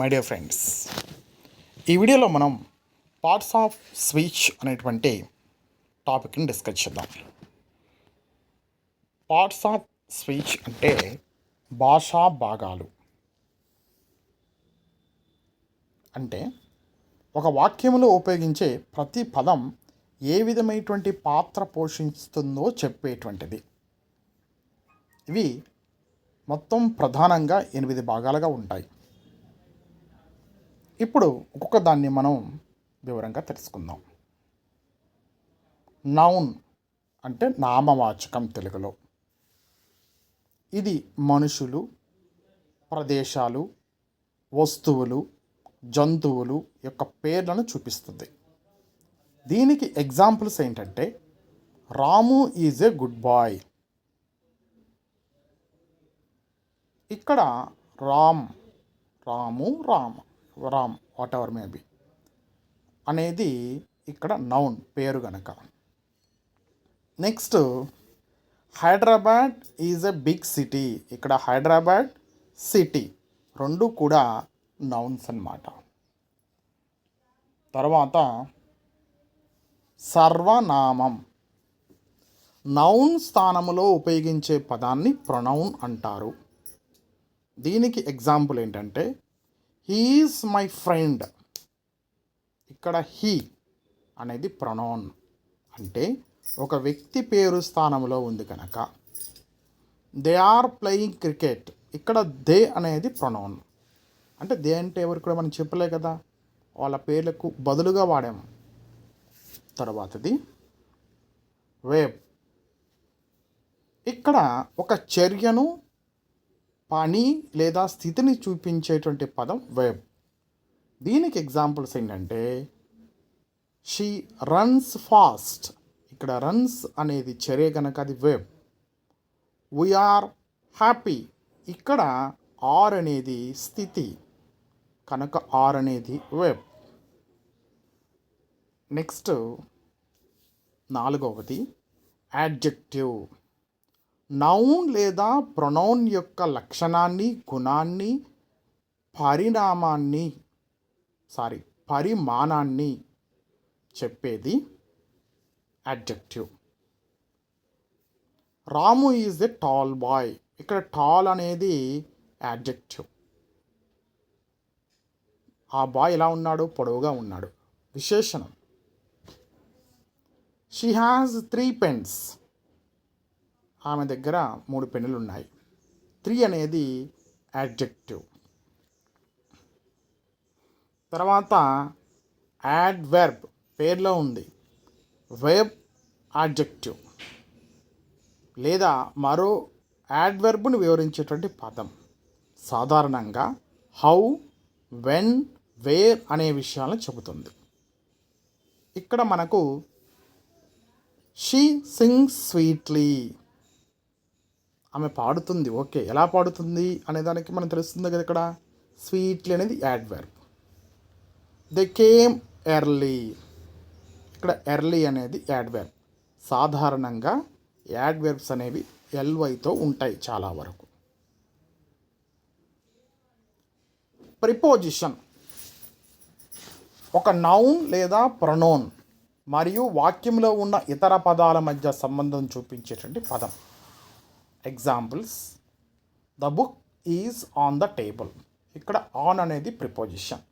My dear friends, ఈ వీడియోలో మనం పార్ట్స్ ఆఫ్ స్పీచ్ అనేటువంటి టాపిక్ని డిస్కస్ చేద్దాం. పార్ట్స్ ఆఫ్ స్పీచ్ అంటే భాషా భాగాలు. అంటే ఒక వాక్యంలో ఉపయోగించే ప్రతి పదం ఏ విధమైనటువంటి పాత్ర పోషిస్తుందో చెప్పేటువంటిది. ఇవి మొత్తం ప్రధానంగా 8 భాగాలుగా ఉంటాయి. ఇప్పుడు ఒక్కొక్క దాన్ని మనం వివరంగా తెలుసుకుందాం. నౌన్ అంటే నామవాచకం తెలుగులో. ఇది మనుషులు, ప్రదేశాలు, వస్తువులు, జంతువులు యొక్క పేర్లను చూపిస్తుంది. దీనికి ఎగ్జాంపుల్స్ ఏంటంటే Ramu is a good boy. ఇక్కడ Ramu whatever may be అనేది ఇక్కడ నౌన్ పేరు గనక. Next Hyderabad is a big city. ఇక్కడ హైదరాబాద్, సిటీ రెండు కూడా నౌన్స్ అన్నమాట. తర్వాత సర్వనామం. నౌన్ స్థానంలో ఉపయోగించే పదాన్ని ప్రొనౌన్ అంటారు. దీనికి ఎగ్జాంపుల్ ఏంటంటే హీ ఈజ్ మై ఫ్రెండ్. ఇక్కడ హీ అనేది ప్రొనౌన్, అంటే ఒక వ్యక్తి పేరు స్థానంలో ఉంది కనుక. They are playing cricket. ఇక్కడ దే అనేది ప్రొనౌన్, అంటే దే అంటే ఎవరు కూడా మనం చెప్పలే కదా, వాళ్ళ పేర్లకు బదులుగా వాడాము. తర్వాతది వేబ్. ఇక్కడ ఒక చర్యను, పని లేదా స్థితిని చూపించేటువంటి పదం వేబ్. దీనికి ఎగ్జాంపుల్స్ ఏంటంటే షీ రన్స్ ఫాస్ట్. ఇక్కడ రన్స్ అనేది చర్య కనుక అది వేబ్. We are happy. ఇక్కడ ఆర్ అనేది స్థితి కనుక ఆర్ అనేది వేబ్. నెక్స్ట్ 4వది యాడ్జెక్టివ్. నౌన్ లేదా ప్రొనౌన్ యొక్క లక్షణాన్ని, గుణాన్ని, పరిమాణాన్ని చెప్పేది adjective. Ramu is a tall boy. ఇక్కడ టాల్ అనేది యాడ్జెక్టివ్. ఆ బాయ్ ఎలా ఉన్నాడు? పొడవుగా ఉన్నాడు, విశేషణం. She has 3 pens. ఆమె దగ్గర 3 పెన్నులు ఉన్నాయి. 3 అనేది యాడ్జెక్టివ్. తర్వాత యాడ్వర్బ్ పేర్లో ఉంది. వెబ్ యాడ్జెక్టివ్ లేదా మరో యాడ్వర్బ్ను వివరించేటువంటి పదం. సాధారణంగా హౌ, వెన్, వేర్ అనే విషయాలను చెబుతుంది. ఇక్కడ మనకు షీ సింగ్స్ స్వీట్లీ. ఆమె పాడుతుంది. ఓకే, ఎలా పాడుతుంది అనేదానికి మనం తెలుస్తుంది కదా. ఇక్కడ స్వీట్లీ అనేది యాడ్వర్బ్. They came early. ఇక్కడ ఎర్లీ అనేది యాడ్వర్బ్. సాధారణంగా యాడ్వర్బ్స్ అనేవి ఎల్వైతో ఉంటాయి చాలా వరకు. ప్రిపోజిషన్ ఒక నౌన్ లేదా ప్రొనౌన్ మరియు వాక్యంలో ఉన్న ఇతర పదాల మధ్య సంబంధం చూపించేటువంటి పదం. Examples the book is on the table. ఇక్కడ ఆన్ అనేది preposition.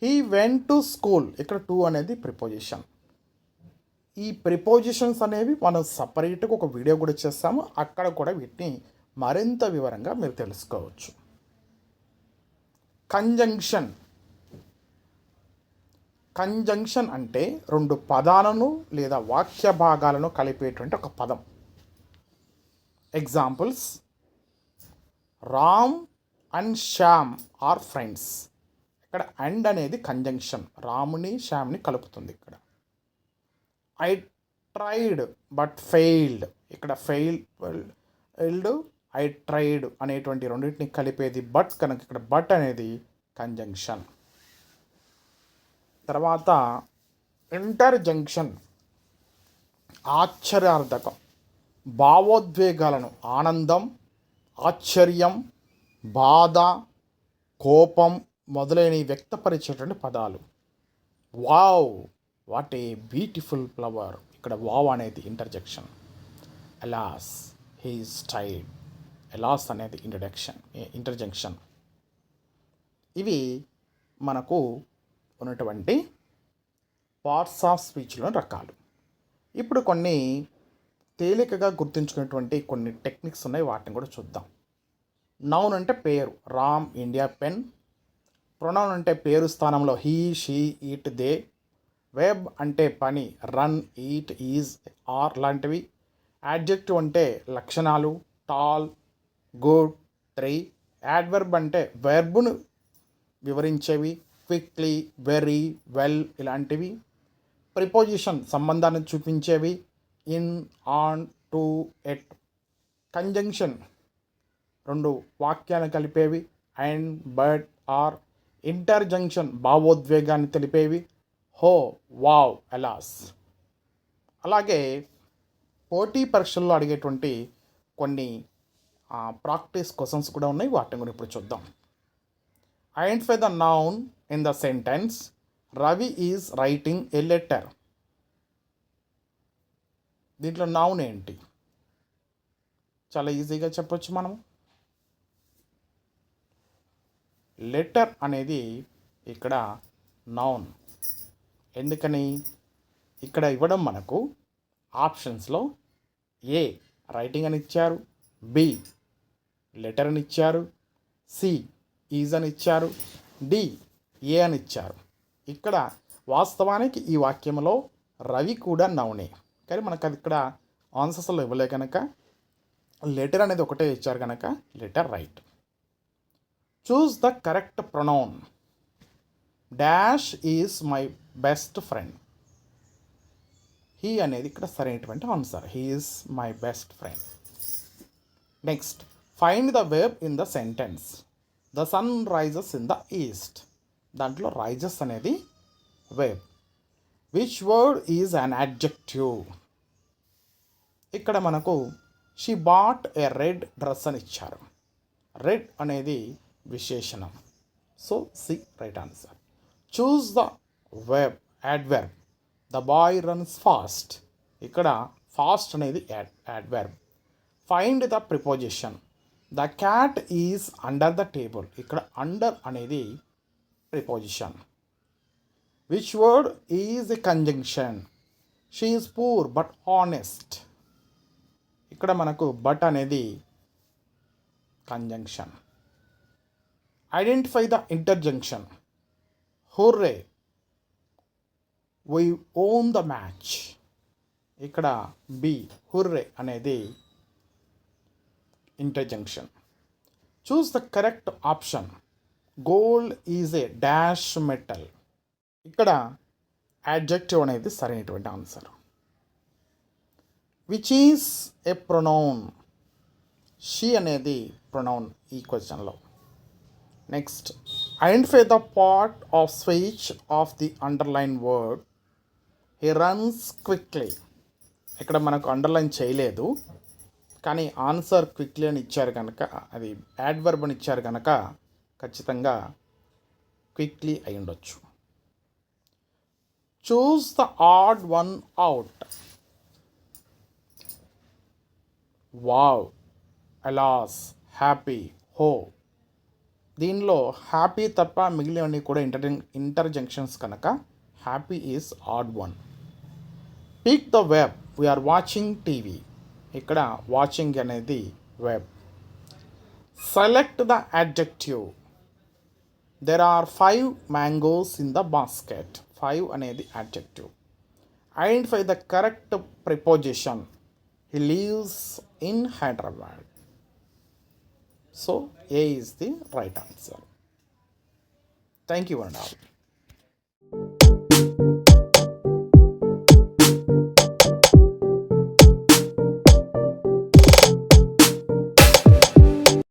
He went to school. ఇక్కడ టు అనేది ప్రిపోజిషన్. ఈ ప్రిపోజిషన్స్ అనేవి మనం సపరేట్గా ఒక వీడియో కూడా చేస్తాము. అక్కడ కూడా వీటిని మరింత వివరంగా మీరు తెలుసుకోవచ్చు. కంజంక్షన్. కంజంక్షన్ అంటే 2 పదాలను లేదా వాక్య భాగాలను కలిపేటువంటి ఒక పదం. Examples Ram and Shyam are friends. ఇక్కడ అండ్ అనేది కంజంక్షన్, రాముని శ్యామ్ని కలుపుతుంది. ఇక్కడ ఐ ట్రైడ్ బట్ ఫెయిల్డ్. ఇక్కడ ఫెయిల్డ్, ఐ ట్రైడ్ అనేటువంటి రెండింటిని కలిపేది బట్ కనుక ఇక్కడ బట్ అనేది కంజంక్షన్. తర్వాత ఇంటర్జంక్షన్. ఆశ్చర్యార్థకం. భావోద్వేగాలను ఆనందం, ఆశ్చర్యం, బాధ, కోపం మొదలైనవి వ్యక్తపరిచేటువంటి పదాలు. Wow, what a beautiful flower. ఇక్కడ వావ్ అనేది ఇంటర్జెక్షన్. అలాస్, he's tired. అలాస్ అనేది ఇంటర్జెక్షన్. ఇవి మనకు ఉన్నటువంటి పార్ట్స్ ఆఫ్ స్పీచ్లో రకాలు. ఇప్పుడు కొన్ని తేలికగా గుర్తుంచుకునేటువంటి కొన్ని టెక్నిక్స్ ఉన్నాయి, వాటిని కూడా చూద్దాం. నౌన్ అంటే పేరు, రామ్ ఇండియా పెన్. ప్రొనౌన్ అంటే పేరు స్థానంలో he, she, it, they. Verb అంటే పని, రన్, ఈట్, ఈజ్, ఆర్ లాంటివి. యాడ్జెక్టివ్ అంటే లక్షణాలు, టాల్, గుడ్, త్రీ. యాడ్వర్బ్ అంటే వెర్బ్ను వివరించేవి, క్విక్లీ, వెరీ, వెల్ ఇలాంటివి. ప్రిపోజిషన్ సంబంధాన్ని చూపించేవి, in, on, to, at. Conjunction రెండు వాక్యాలను కలిపేవి, అండ్, బట్, ఆర్. ఇంటర్జంక్షన్ భావోద్వేగాన్ని తెలిపేవి, హో, వావ్, అలాస్. అలాగే పోటీ పరీక్షల్లో అడిగేటువంటి కొన్ని ప్రాక్టీస్ క్వశ్చన్స్ కూడా ఉన్నాయి, వాటిని కూడా ఇప్పుడు చూద్దాం. Identify the noun in the sentence Ravi is writing a letter. దీంట్లో నౌన్ ఏంటి? చాలా ఈజీగా చెప్పొచ్చు మనం. లెటర్ అనేది ఇక్కడ నౌన్. ఎందుకని? ఇక్కడ ఇవ్వడం మనకు ఆప్షన్స్లో ఏ రైటింగ్ అని ఇచ్చారు, బి లెటర్ అని ఇచ్చారు, సి ఈజ్ అని ఇచ్చారు, డి ఏ అని ఇచ్చారు. ఇక్కడ వాస్తవానికి ఈ వాక్యంలో రవి కూడా నౌనే, కానీ మనకు అది ఇక్కడ ఆన్సర్స్లో ఇవ్వలే కనుక లెటర్ అనేది ఒకటే ఇచ్చారు కనుక letter right. Choose the correct pronoun. Dash is my best friend. He అనేది ఇక్కడ సరైనటువంటి answer. He is my best friend. Next, find the verb in the sentence. The sun rises in the east. దాంట్లో rises అనేది verb. Which word is an adjective. ఇక్కడ మనకు she bought a red dress అని ఇచ్చారు. Red అనేది విశేషణం, so C right answer. Choose the verb adverb. The boy runs fast. ఇక్కడ fast అనేది adverb. Find the preposition. The cat is under the table. ఇక్కడ under అనేది preposition. Which word is a conjunction. She is poor but honest. ఇక్కడ మనకు but అనేది conjunction. Identify the ఇంటర్జంక్షన్. Hurray, we own the match. ఇక్కడ B hurray అనేది ఇంటర్జంక్షన్. చూస్ the correct option. Gold is a dash metal. ఇక్కడ adjective అనేది సరైనటువంటి answer. Which is a pronoun. She అనేది pronoun ఈ క్వశ్చన్లో. Next, identify the part of speech of the underline word. He runs quickly. ఇక్కడ మనకు underline చేయలేదు, కానీ ఆన్సర్ క్విక్లీ అని ఇచ్చారు కనుక, అది యాడ్వర్బ్ అని ఇచ్చారు కనుక ఖచ్చితంగా క్విక్లీ అయి ఉండొచ్చు. Choose the odd one out. Wow, alas, happy, ho. దీనిలో హ్యాపీ తప్ప మిగిలినవన్నీ కూడా ఇంటర్జంక్షన్స్ కనుక happy is odd one. Pick the verb. We are watching TV. ఇక్కడ వాచింగ్ అనేది verb. Select the adjective. There are 5 mangoes in the basket. 5 అనేది adjective. Identify the correct preposition. He lives in Hyderabad. So A is the right answer. Thank you and all.